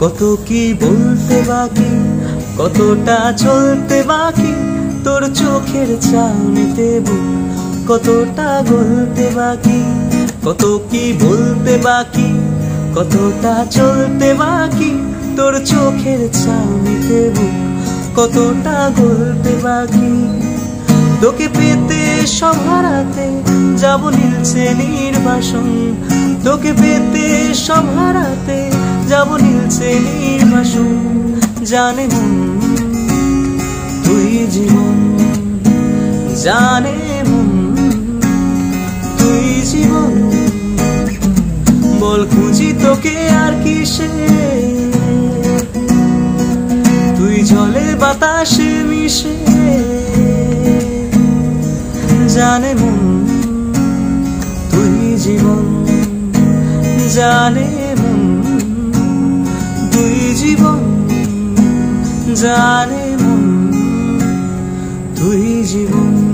কত কি বলতে বাকি, কতটা চলতে বাকি, তোর চোখের চাউনিতে বুক কতটা গলতে বাকি। কত কি বলতে বাকি, কতটা চলতে বাকি, তোর চোখের চাউনিতে বুক কতটা গলতে বাকি। তোকে পেতে সব হারাতে যাব নীলছে নির্বাসন, তোকে পেতে সব হারাতে যাব নীলছে নির্বাসন। জানে মন তুই জীবন, জানে মন তুই জীবন। বল খুঁজি তোকে আর কিসে, তুই জলে বাতাসে মিশে। জানে মন তুই জীবন, জানে মন তুই জীবন, জানে মন তুই জীবন।